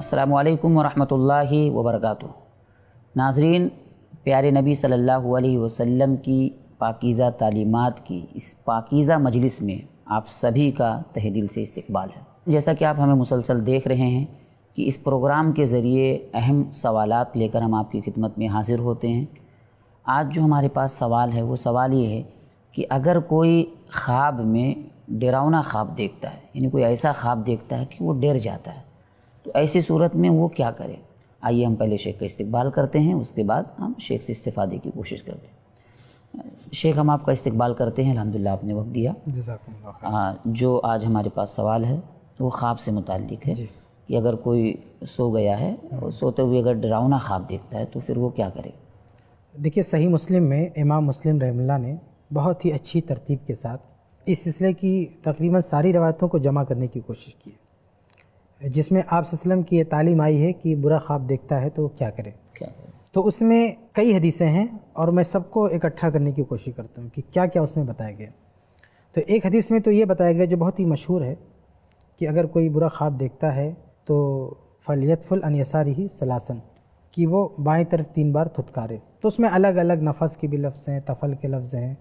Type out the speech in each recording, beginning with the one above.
السلام علیکم ورحمۃ اللہ وبرکاتہ۔ ناظرین، پیارے نبی صلی اللہ علیہ وسلم کی پاکیزہ تعلیمات کی اس پاکیزہ مجلس میں آپ سبھی کا تہہ دل سے استقبال ہے۔ جیسا کہ آپ ہمیں مسلسل دیکھ رہے ہیں کہ اس پروگرام کے ذریعے اہم سوالات لے کر ہم آپ کی خدمت میں حاضر ہوتے ہیں۔ آج جو ہمارے پاس سوال ہے وہ سوال یہ ہے کہ اگر کوئی خواب میں ڈراؤنا خواب دیکھتا ہے، یعنی کوئی ایسا خواب دیکھتا ہے کہ وہ ڈر جاتا ہے، تو ایسی صورت میں وہ کیا کرے؟ آئیے ہم پہلے شیخ کا استقبال کرتے ہیں، اس کے بعد ہم شیخ سے استفادے کی کوشش کرتے ہیں۔ شیخ، ہم آپ کا استقبال کرتے ہیں، الحمدللہ آپ نے وقت دیا۔ جزاکم اللہ خیر۔ جو آج ہمارے پاس سوال ہے وہ خواب سے متعلق ہے کہ اگر کوئی سو گیا ہے اور سوتے ہوئے اگر ڈراؤنا خواب دیکھتا ہے تو پھر وہ کیا کرے؟ دیکھیے، صحیح مسلم میں امام مسلم رحمہ اللہ نے بہت ہی اچھی ترتیب کے ساتھ اس سلسلے کی تقریباً ساری روایتوں کو جمع کرنے کی کوشش کی ہے، جس میں آپ صلی اللہ علیہ وسلم کی یہ تعلیم آئی ہے کہ برا خواب دیکھتا ہے تو کیا کرے۔ تو اس میں کئی حدیثیں ہیں اور میں سب کو اکٹھا کرنے کی کوشش کرتا ہوں کہ کیا کیا اس میں بتایا گیا۔ تو ایک حدیث میں تو یہ بتایا گیا جو بہت ہی مشہور ہے کہ اگر کوئی برا خواب دیکھتا ہے تو فَلْيَتْفُلْ عَنْ يَسَارِهِ ثَلَاثًا، کہ وہ بائیں طرف 3 بار تھتکارے۔ تو اس میں الگ الگ نفس کے بھی لفظ ہیں، تفل کے لفظ ہیں،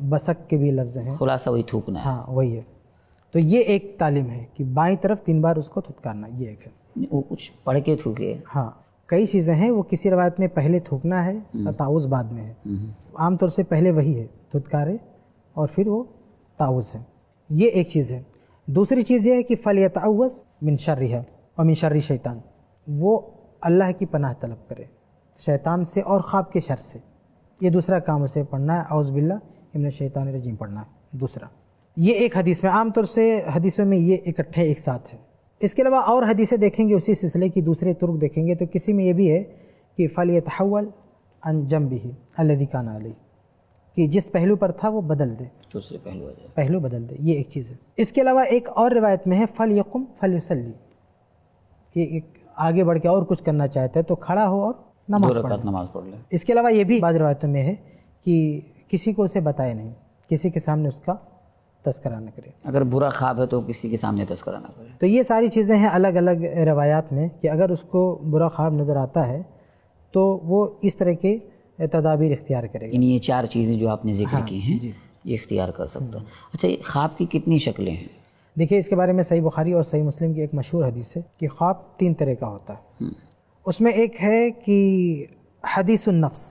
بسک کے بھی لفظ ہیں، خلاصہ وہی تھوکنا ہے۔ ہاں وہی ہے۔ تو یہ ایک تعلیم ہے کہ بائیں طرف 3 بار اس کو تھتکارنا، یہ ایک ہے۔ وہ کچھ پڑھ کے تھوکے؟ ہاں، کئی چیزیں ہیں، وہ کسی روایت میں پہلے تھوکنا ہے اور تعوذ بعد میں ہے۔ عام طور سے پہلے وہی ہے، تھتکارے اور پھر وہ تعوذ ہے، یہ ایک چیز ہے۔ دوسری چیز یہ ہے کہ فَلْيَتَعَوَّذْ مِنْ شَرِّهَا وَمِنْ شَرِّ شیطان، وہ اللہ کی پناہ طلب کرے شیطان سے اور خواب کے شر سے۔ یہ دوسرا کام اسے پڑھنا ہے، اعوذ باللہ من الشیطان الرجیم پڑھنا ہے دوسرا۔ یہ ایک حدیث میں، عام طور سے حدیثوں میں یہ اکٹھے ایک ساتھ ہے۔ اس کے علاوہ اور حدیثیں دیکھیں گے اسی سلسلے کی، دوسرے طرق دیکھیں گے تو کسی میں یہ بھی ہے کہ فَلْيَتَحَوَّلْ عَنْ جَنْبِهِ الَّذِي كَانَ عَلَيْهِ، کہ جس پہلو پر تھا وہ بدل دے، دوسرے پہلو بدل دے، یہ ایک چیز ہے۔ اس کے علاوہ ایک اور روایت میں ہے فَلْيَقُمْ فَلْيُصَلِّ، یہ ایک آگے بڑھ کے اور کچھ کرنا چاہتا ہے تو کھڑا ہو اور نماز پڑھ لے۔ اس کے علاوہ یہ بھی بعض روایتوں میں ہے کہ کسی کو اسے بتائے نہیں، کسی کے سامنے اس کا تذکرہ نہ کرے۔ اگر برا خواب ہے تو کسی کے سامنے تذکرہ نہ کرے۔ تو یہ ساری چیزیں ہیں الگ الگ روایات میں کہ اگر اس کو برا خواب نظر آتا ہے تو وہ اس طرح کے تدابیر اختیار کرے گا۔ یعنی یہ 4 چیزیں جو آپ نے ذکر کی ہیں یہ اختیار کر سکتا ہے۔ اچھا، یہ خواب کی کتنی شکلیں ہیں؟ دیکھیے، اس کے بارے میں صحیح بخاری اور صحیح مسلم کی ایک مشہور حدیث ہے کہ خواب 3 طرح کا ہوتا ہے۔ اس میں ایک ہے کہ حدیث النفس،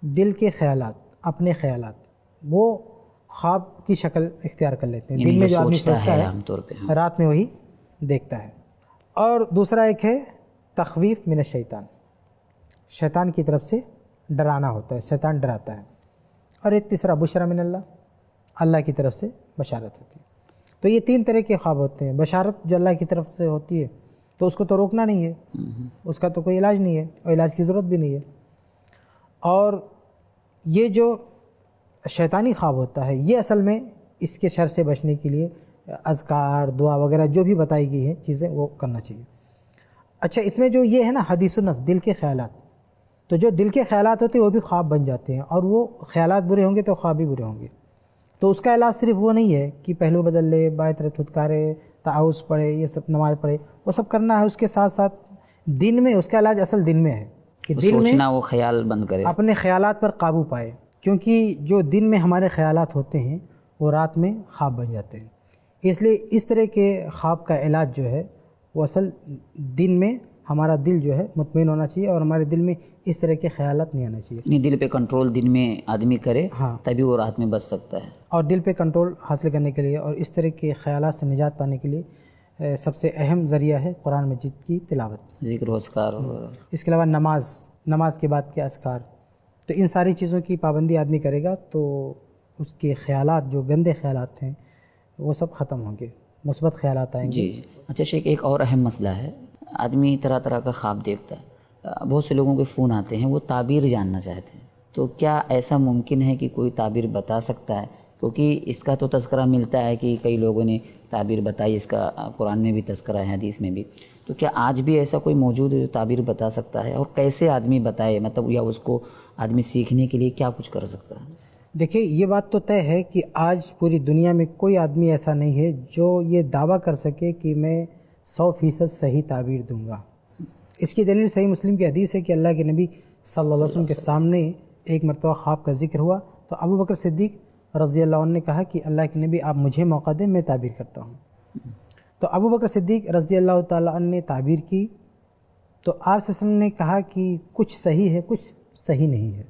دل کے خیالات، اپنے خیالات، وہ خواب کی شکل اختیار کر لیتے ہیں۔ دل میں جو آدمی سوچتا ہے عام طور پہ رات میں وہی دیکھتا ہے۔ اور دوسرا ایک ہے تخویف من الشیطان، شیطان کی طرف سے ڈرانا ہوتا ہے، شیطان ڈراتا ہے۔ اور ایک تیسرا بشرا من اللہ، اللہ کی طرف سے بشارت ہوتی ہے۔ تو یہ 3 طرح کے خواب ہوتے ہیں۔ بشارت جو اللہ کی طرف سے ہوتی ہے تو اس کو تو روکنا نہیں ہے، اس کا تو کوئی علاج نہیں ہے اور علاج کی ضرورت بھی نہیں ہے۔ اور یہ جو شیطانی خواب ہوتا ہے یہ اصل میں اس کے شر سے بچنے کے لیے اذکار، دعا وغیرہ جو بھی بتائی گئی ہیں چیزیں وہ کرنا چاہیے۔ اچھا، اس میں جو یہ ہے نا حدیث النفس، دل کے خیالات، تو جو دل کے خیالات ہوتے ہیں وہ بھی خواب بن جاتے ہیں، اور وہ خیالات برے ہوں گے تو خواب بھی برے ہوں گے۔ تو اس کا علاج صرف وہ نہیں ہے کہ پہلو بدل لے، بائیں طرف تھتکارے، تعوذ پڑھے، یہ سب نماز پڑھے، وہ سب کرنا ہے۔ اس کے ساتھ ساتھ دن میں، اس کا علاج اصل دن میں ہے کہ دل میں سوچنا، وہ خیال بند کرے، اپنے خیالات پر قابو پائے، کیونکہ جو دن میں ہمارے خیالات ہوتے ہیں وہ رات میں خواب بن جاتے ہیں۔ اس لیے اس طرح کے خواب کا علاج جو ہے وہ اصل دن میں ہمارا دل جو ہے مطمئن ہونا چاہیے اور ہمارے دل میں اس طرح کے خیالات نہیں آنا چاہیے۔ یعنی دل پہ کنٹرول دن میں آدمی کرے تبھی وہ رات میں بچ سکتا ہے۔ اور دل پہ کنٹرول حاصل کرنے کے لیے اور اس طرح کے خیالات سے نجات پانے کے لیے سب سے اہم ذریعہ ہے قرآن مجید کی تلاوت، ذکر و اذکار۔ اس کے علاوہ نماز کے بعد کے اذکار۔ تو ان ساری چیزوں کی پابندی آدمی کرے گا تو اس کے خیالات، جو گندے خیالات ہیں وہ سب ختم ہوں گے، مثبت خیالات آئیں گے۔ جی۔ اچھا شیخ، ایک اور اہم مسئلہ ہے، آدمی طرح طرح کا خواب دیکھتا ہے، بہت سے لوگوں کے فون آتے ہیں، وہ تعبیر جاننا چاہتے ہیں، تو کیا ایسا ممکن ہے کہ کوئی تعبیر بتا سکتا ہے؟ کیونکہ اس کا تو تذکرہ ملتا ہے کہ کئی لوگوں نے تعبیر بتائی، اس کا قرآن میں بھی تذکرہ ہے، حدیث میں بھی، تو کیا آج بھی ایسا کوئی موجود ہے جو تعبیر بتا سکتا ہے؟ اور کیسے آدمی بتائے، مطلب یا اس کو آدمی سیکھنے کے لیے کیا کچھ کر سکتا ہے؟ دیکھیں، یہ بات تو طے ہے کہ آج پوری دنیا میں کوئی آدمی ایسا نہیں ہے جو یہ دعویٰ کر سکے کہ میں 100% صحیح تعبیر دوں گا۔ اس کی دلیل صحیح مسلم کی حدیث ہے کہ اللہ کے نبی صلی اللہ علیہ وسلم کے سامنے ایک مرتبہ خواب کا ذکر ہوا تو ابو بکر صدیق رضی اللہ عنہ نے کہا کہ اللہ کے نبی آپ مجھے موقع دیں، میں تعبیر کرتا ہوں۔ تو ابو بکر صدیق رضی اللہ تعالیٰ عنہ نے تعبیر کی تو آپ صلی اللہ علیہ وسلم نے کہا کہ کچھ صحیح ہے کچھ صحیح نہیں ہے۔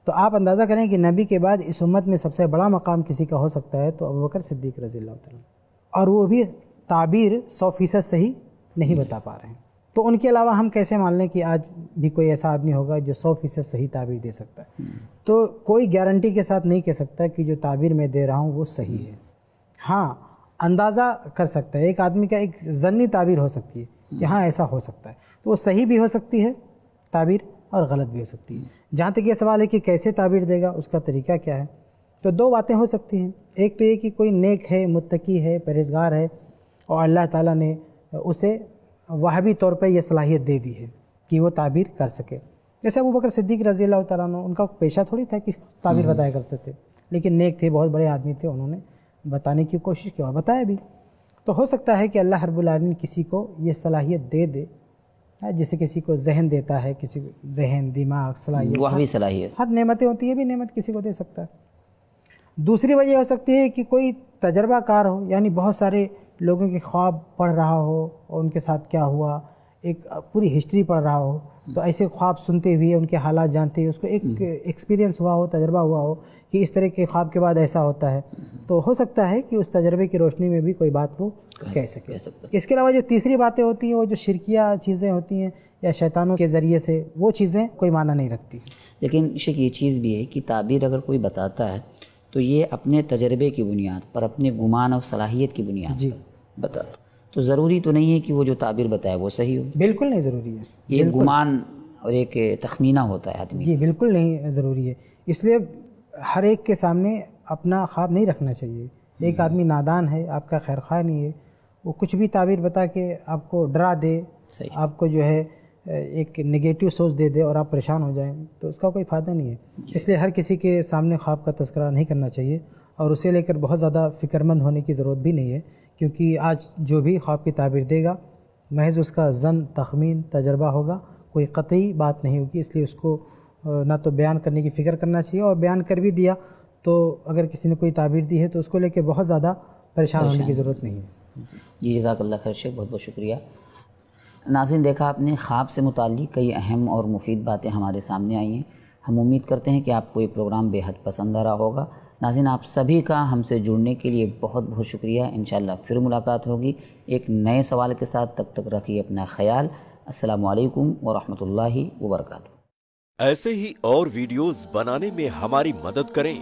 تو آپ اندازہ کریں کہ نبی کے بعد اس امت میں سب سے بڑا مقام کسی کا ہو سکتا ہے تو ابو بکر صدیق رضی اللہ تعالیٰ عنہ، اور وہ بھی تعبیر 100% صحیح نہیں بتا پا رہے ہیں۔ تو ان کے علاوہ ہم کیسے مان لیں کہ آج بھی کوئی ایسا آدمی ہوگا جو 100% صحیح تعبیر دے سکتا ہے؟ تو کوئی گارنٹی کے ساتھ نہیں کہہ سکتا کہ جو تعبیر میں دے رہا ہوں وہ صحیح ہے۔ ہاں اندازہ کر سکتا ہے، ایک آدمی کا ایک ضمنی تعبیر ہو سکتی ہے کہ ہاں ایسا ہو سکتا ہے، تو وہ صحیح بھی ہو سکتی ہے تعبیر اور غلط بھی ہو سکتی ہے۔ جہاں تک یہ سوال ہے کہ کیسے تعبیر دے گا، اس کا طریقہ کیا ہے، تو دو باتیں ہو سکتی ہیں۔ ایک تو یہ کہ کوئی نیک ہے، متقی ہے، پرہیزگار ہے اور اللہ تعالیٰ نے اسے وہابی طور پہ یہ صلاحیت دے دی ہے کہ وہ تعبیر کر سکے۔ جیسے ابو بکر صدیق رضی اللہ تعالیٰ عنہ، ان کا پیشہ تھوڑی تھا کہ تعبیر بتایا کرتے تھے، لیکن نیک تھے، بہت بڑے آدمی تھے، انہوں نے بتانے کی کوشش کی اور بتایا بھی۔ تو ہو سکتا ہے کہ اللہ رب العالمین کسی کو یہ صلاحیت دے دے، جسے کسی کو ذہن دیتا ہے، کسی کو ذہن، دماغ، صلاحیت، وہابی صلاحیت، ہر نعمتیں ہوتی ہیں، یہ بھی نعمت کسی کو دے سکتا ہے۔ دوسری وجہ ہو سکتی ہے کہ کوئی تجربہ کار ہو، یعنی بہت سارے لوگوں کے خواب پڑھ رہا ہو اور ان کے ساتھ کیا ہوا ایک پوری ہسٹری پڑھ رہا ہو، تو ایسے خواب سنتے ہوئے ان کے حالات جانتے ہوئے اس کو ایک ایکسپیرینس ہوا ہو، تجربہ ہوا ہو کہ اس طرح کے خواب کے بعد ایسا ہوتا ہے، تو ہو سکتا ہے کہ اس تجربے کی روشنی میں بھی کوئی بات وہ کہہ سکے۔ اس کے علاوہ جو تیسری باتیں ہوتی ہیں وہ جو شرکیہ چیزیں ہوتی ہیں یا شیطانوں کے ذریعے سے، وہ چیزیں کوئی معنی نہیں رکھتی۔ لیکن شیخ یہ چیز بھی ہے کہ تعبیر اگر کوئی بتاتا ہے تو یہ اپنے تجربے کی بنیاد پر، اپنے گمان اور صلاحیت کی بنیاد پر بتاتا، تو ضروری تو نہیں ہے کہ وہ جو تعبیر بتائے وہ صحیح ہو۔ بالکل نہیں ضروری ہے، یہ گمان اور ایک تخمینہ ہوتا ہے آدمی۔ جی بالکل نہیں ضروری ہے، اس لیے ہر ایک کے سامنے اپنا خواب نہیں رکھنا چاہیے۔ ایک آدمی نادان ہے، آپ کا خیر خواہ نہیں ہے، وہ کچھ بھی تعبیر بتا کے آپ کو ڈرا دے، آپ کو جو ہے ایک نگیٹو سوچ دے دے اور آپ پریشان ہو جائیں، تو اس کا کوئی فائدہ نہیں ہے۔ اس لیے ہر کسی کے سامنے خواب کا تذکرہ نہیں کرنا چاہیے اور اسے لے کر بہت زیادہ فکر مند ہونے کی ضرورت بھی نہیں ہے، کیونکہ آج جو بھی خواب کی تعبیر دے گا محض اس کا ظن، تخمین، تجربہ ہوگا، کوئی قطعی بات نہیں ہوگی۔ اس لیے اس کو نہ تو بیان کرنے کی فکر کرنا چاہیے، اور بیان کر بھی دیا تو اگر کسی نے کوئی تعبیر دی ہے تو اس کو لے کے بہت زیادہ پریشان ہونے کی ضرورت نہیں ہے۔ جی جزاک اللہ خیر شیخ، بہت بہت شکریہ۔ ناظرین، دیکھا آپ نے خواب سے متعلق کئی اہم اور مفید باتیں ہمارے سامنے آئی ہیں۔ ہم امید کرتے ہیں کہ آپ کو یہ پروگرام بے حد پسند آ رہا ہوگا۔ ناظرین، آپ سبھی کا ہم سے جڑنے کے لیے بہت بہت شکریہ۔ انشاءاللہ پھر ملاقات ہوگی ایک نئے سوال کے ساتھ، تب تک رکھیے اپنا خیال۔ السلام علیکم ورحمۃ اللہ وبرکاتہ۔ ایسے ہی اور ویڈیوز بنانے میں ہماری مدد کریں۔